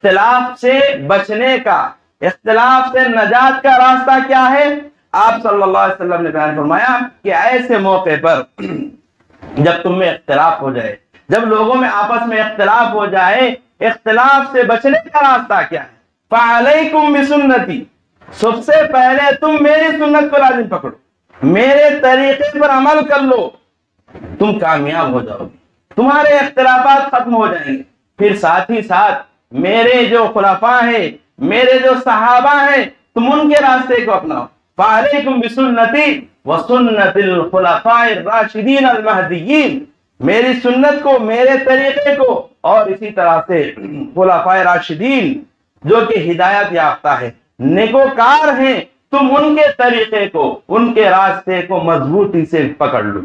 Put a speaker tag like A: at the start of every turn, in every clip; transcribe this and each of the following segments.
A: اختلاف سے بچنے کا، اختلاف سے نجات کا راستہ کیا ہے؟ آپ صلی اللہ علیہ وسلم نے بیان فرمایا کہ ایسے موقع پر جب تم میں اختلاف ہو جائے، جب لوگوں میں آپس میں اختلاف ہو جائے، اختلاف سے بچنے کا راستہ کیا ہے؟ فَعَلَيْكُمْ بِسُنَّتِي، سب سے پہلے تم میری سنت کو لازم پکڑو، میرے طریقے پر عمل کر لو، تم کامیاب ہو جاؤ گے، تمہارے اختلافات ختم ہو جائیں گے۔ پھر ساتھ ہی ساتھ میرے جو خلفاء ہیں، میرے جو صحابہ ہیں، تم ان کے راستے کو اپناؤ۔ فَعَلَيْكُمْ بِسُنَّتِي وَسُنَّتِ الْخُلَفَاءِ الرَّاشِدِينَ الْمَهْدِيِّينَ، میری سنت کو، میرے طریقے کو، اور اسی طرح سے خلفائے راشدین جو کہ ہدایت یافتہ ہے، نیکوکار ہیں، تم ان کے طریقے کو، ان کے راستے کو مضبوطی سے پکڑ لو۔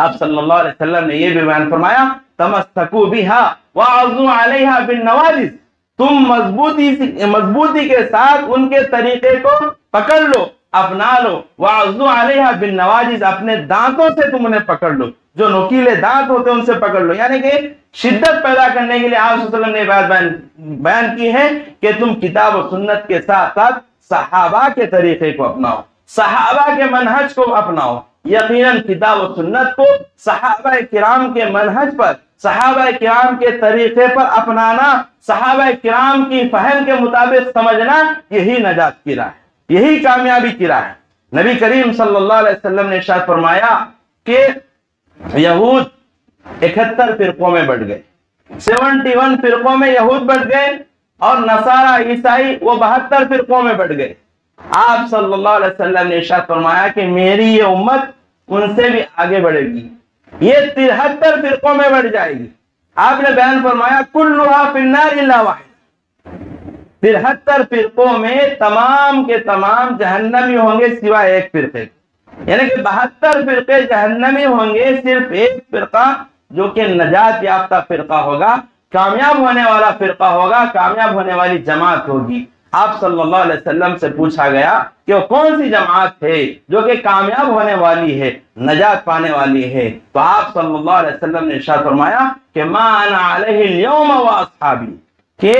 A: آپ صلی اللہ علیہ وسلم نے یہ بھی بیان فرمایا، تمسکوا بہا وعضوا علیہا بالنواجذ، تم مضبوطی کے ساتھ ان کے طریقے کو پکڑ لو، اپنا لو، وعضوا علیہا بالنواجذ، اپنے دانتوں سے تم انہیں پکڑ لو، جو نوکیلے دانت ہوتے ہیں ان سے پکڑ لو۔ یعنی کہ شدت پیدا کرنے کے لیے آپ صلی اللہ علیہ وسلم نے یہ بات بیان کی ہے کہ تم کتاب و سنت کے ساتھ ساتھ صحابہ کے طریقے کو اپناؤ، صحابہ کے منہج کو اپناؤ۔ یقیناً کتاب و سنت کو صحابہ کرام کے منہج پر، صحابہ کرام کے طریقے پر اپنانا، صحابہ کرام کی فہم کے مطابق سمجھنا، یہی نجات کی راہ ہے، یہی کامیابی کی راہ ہے۔ نبی کریم صلی اللہ علیہ وسلم نے ارشاد فرمایا کہ یہود 71 فرقوں میں بٹ گئے، 71 فرقوں میں یہود بٹ گئے، اور نصارہ عیسائی وہ 72 فرقوں میں بٹ گئے۔ آپ صلی اللہ علیہ وسلم نے ارشاد فرمایا کہ میری یہ امت ان سے بھی آگے بڑھے گی، یہ 73 فرقوں میں بڑھ جائے گی۔ آپ نے بیان فرمایا کلھا فی النار الا واحد، 73 فرقوں میں تمام کے تمام جہنمی ہوں گے سوائے ایک فرقے، یعنی کہ 72 فرقے جہنمی ہوں گے، صرف ایک فرقہ جو کہ نجات یافتہ فرقہ ہوگا، کامیاب ہونے والا فرقہ ہوگا، کامیاب ہونے والی جماعت ہوگی۔ آپ صلی اللہ علیہ وسلم سے پوچھا گیا کہ وہ کون سی جماعت ہے جو کہ کامیاب ہونے والی ہے، نجات پانے والی ہے؟ تو آپ صلی اللہ علیہ وسلم نے ارشاد فرمایا کہ ما انا علیہ اليوم واصحابی، کہ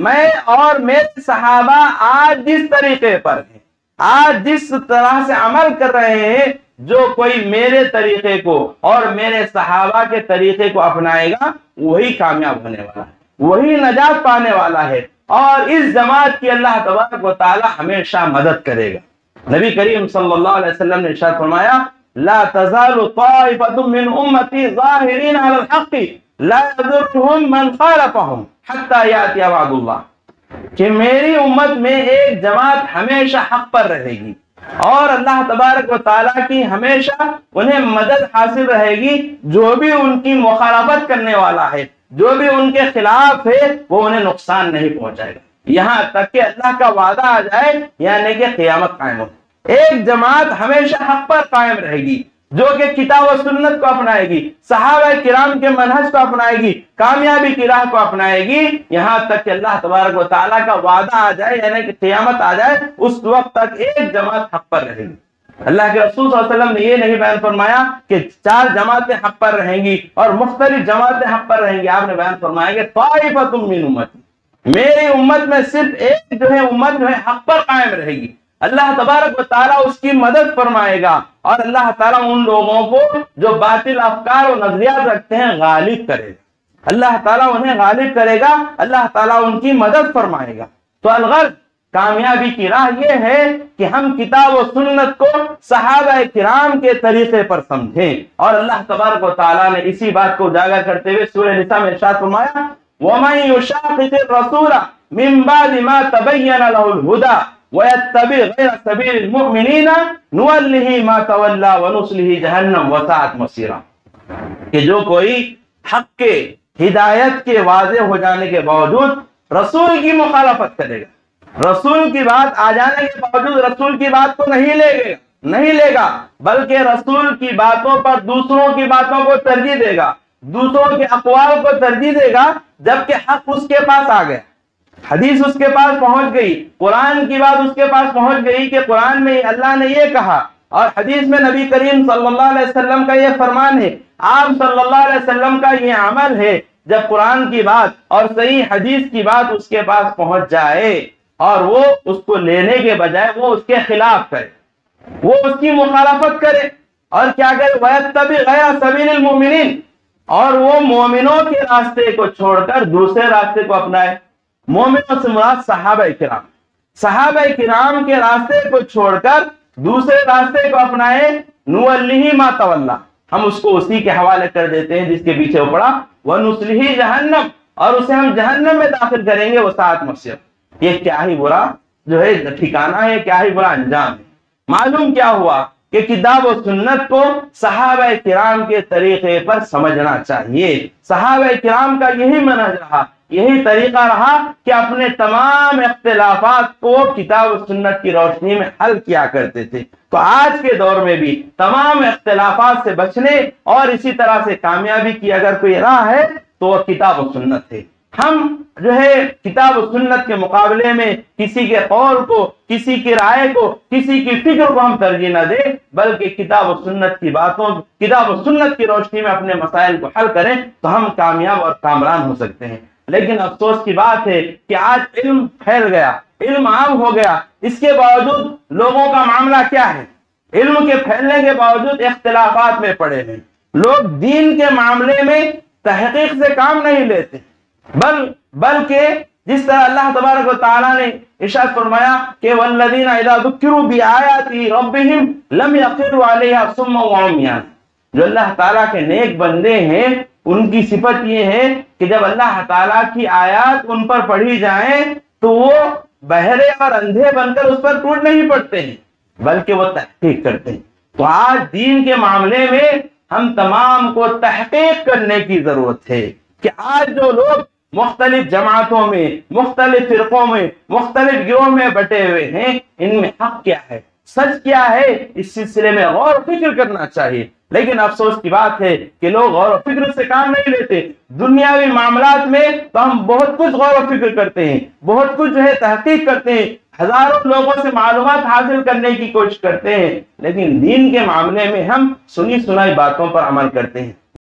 A: میں اور میرے صحابہ آج جس طریقے پر ہیں، آج جس طرح سے عمل کر رہے ہیں، جو کوئی میرے طریقے کو اور میرے صحابہ کے طریقے کو اپنائے گا وہی کامیاب ہونے والا ہے، وہی نجات پانے والا ہے، اور اس جماعت کی اللہ تبارک و تعالی ہمیشہ مدد کرے گا۔ نبی کریم صلی اللہ علیہ وسلم نے ارشاد فرمایا لا تزال طائفة من امتی ظاہرین علی الحق لا يضرهم من خالفهم حتى یأتی وعد اللہ، کہ میری امت میں ایک جماعت ہمیشہ حق پر رہے گی، اور اللہ تبارک و تعالیٰ کی ہمیشہ انہیں مدد حاصل رہے گی، جو بھی ان کی مخالفت کرنے والا ہے، جو بھی ان کے خلاف ہے، وہ انہیں نقصان نہیں پہنچائے گا، یہاں تک کہ اللہ کا وعدہ آ جائے، یعنی کہ قیامت قائم ہو۔ ایک جماعت ہمیشہ حق پر قائم رہے گی، جو کہ کتاب و سنت کو اپنائے گی، صحابہ کرام کے منہج کو اپنائے گی، کامیابی کی راہ کو اپنائے گی، یہاں تک کہ اللہ تبارک و تعالیٰ کا وعدہ آ جائے، یعنی کہ قیامت آ جائے، اس وقت تک ایک جماعت حق پر رہے گی۔ اللہ کے رسول صلی اللہ علیہ وسلم نے یہ نہیں بیان فرمایا کہ 4 جماعتیں حق پر رہیں گی اور مختلف جماعتیں حق پر رہیں گی، آپ نے بیان فرمایا کہ طائفۃ من امتی، میری امت میں صرف ایک جو ہے امت جو ہے حق پر قائم رہے گی، اللہ تبارک و تعالیٰ اس کی مدد فرمائے گا، اور اللہ تعالیٰ ان لوگوں کو جو باطل افکار و نظریات رکھتے ہیں غالب کرے گا، اللہ تعالیٰ انہیں غالب کرے گا، اللہ تعالیٰ ان کی مدد فرمائے گا۔ تو الغرض کامیابی کی راہ یہ ہے کہ ہم کتاب و سنت کو صحابہ کرام کے طریقے پر سمجھیں، اور اللہ تبارک و تعالیٰ نے اسی بات کو اجاگر کرتے ہوئے سورہ نساء میں ارشاد فرمایا وَمَن يُشَاقِقِ الرَّسُولَ مِن بَعْدِ مَا تَبَيَّنَ لَهُ الْهُدَى وَيَتَّبِعْ غَيْرَ سَبِيلِ الْمُؤْمِنِينَ نُوَلِّهِ مَا تَوَلَّى وَنُصْلِهِ جَهَنَّمَ وَسَاءَتْ مَصِيرًا، کہ جو کوئی حق کے ہدایت کے واضح ہو جانے کے باوجود رسول کی مخالفت کرے گا، رسول کی بات آ جانے کے باوجود رسول کی بات کو نہیں لے گا، بلکہ رسول کی باتوں پر دوسروں کی باتوں کو ترجیح دے گا، دوسروں کے اقوال کو ترجیح دے گا، جبکہ حق اس کے پاس آ گیا، حدیث اس کے پاس پہنچ گئی، قرآن کی بات اس کے پاس پہنچ گئی کہ قرآن میں اللہ نے یہ کہا، اور حدیث میں نبی کریم صلی اللہ علیہ وسلم کا یہ فرمان ہے، آپ صلی اللہ علیہ وسلم کا یہ عمل ہے جب قرآن کی بات اور صحیح حدیث کی بات اس کے پاس پہنچ جائے اور وہ اس کو لینے کے بجائے وہ اس کے خلاف کرے، وہ اس کی مخالفت کرے اور کیا کرے، وَيَتَّبِعْ غَيْرَ سَبِيلِ الْمُؤْمِنِينَ، اور وہ مومنوں کے راستے کو چھوڑ کر دوسرے راستے کو اپنائے۔ مومنوں سے مراد صحابہ کرام، صحابہ کرام کے راستے کو چھوڑ کر دوسرے راستے کو اپنائے، نُوَلِّهِ مَا تَوَلَّى، ہم اس کو اسی کے حوالے کر دیتے ہیں جس کے پیچھے وہ پڑا، وَنُصْلِهِ جہنم، اور اسے ہم جہنم میں داخل کریں گے، وساعت مصیر۔ یہ کیا ہی برا جو ہے ٹھکانہ ہے، کیا ہی برا انجام ہے۔ معلوم کیا ہوا کہ کتاب و سنت کو صحابہ کرام کے طریقے پر سمجھنا چاہیے۔ صحابہ کرام کا یہی منہج رہا، یہی طریقہ رہا کہ اپنے تمام اختلافات کو کتاب و سنت کی روشنی میں حل کیا کرتے تھے۔ تو آج کے دور میں بھی تمام اختلافات سے بچنے اور اسی طرح سے کامیابی کی اگر کوئی راہ ہے تو وہ کتاب و سنت ہے۔ ہم جو ہے کتاب و سنت کے مقابلے میں کسی کے قول کو، کسی کی رائے کو، کسی کی فکر کو ہم ترجیح نہ دیں، بلکہ کتاب و سنت کی باتوں، کتاب و سنت کی روشنی میں اپنے مسائل کو حل کریں تو ہم کامیاب اور کامران ہو سکتے ہیں۔ لیکن افسوس کی بات ہے کہ آج علم پھیل گیا، علم عام ہو گیا، اس کے باوجود لوگوں کا معاملہ کیا ہے؟ علم کے پھیلنے کے باوجود اختلافات میں پڑے ہیں۔ لوگ دین کے معاملے میں تحقیق سے کام نہیں لیتے، بلکہ جس طرح اللہ تبارک و تعالیٰ نے ارشاد فرمایا کہ والذین اذا ذکروا بآیات ربہم لم یخروا علیہا صما وعمیا، جو اللہ تعالیٰ کے نیک بندے ہیں ان کی صفت یہ ہے کہ جب اللہ تعالیٰ کی آیات ان پر پڑھی جائیں تو وہ بہرے اور اندھے بن کر اس پر ٹوٹ نہیں پڑتے ہیں بلکہ وہ تحقیق کرتے ہیں۔ تو آج دین کے معاملے میں ہم تمام کو تحقیق کرنے کی ضرورت ہے کہ آج جو لوگ مختلف جماعتوں میں، مختلف فرقوں میں، مختلف گروہ میں بٹے ہوئے ہیں، ان میں حق کیا ہے، سچ کیا ہے، اس سلسلے میں غور و فکر کرنا چاہیے۔ لیکن افسوس کی بات ہے کہ لوگ غور و فکر سے کام نہیں لیتے۔ دنیاوی معاملات میں تو ہم بہت کچھ غور و فکر کرتے ہیں، بہت کچھ جو ہے تحقیق کرتے ہیں، ہزاروں لوگوں سے معلومات حاصل کرنے کی کوشش کرتے ہیں، لیکن دین کے معاملے میں ہم سنی سنائی باتوں پر عمل کرتے ہیں۔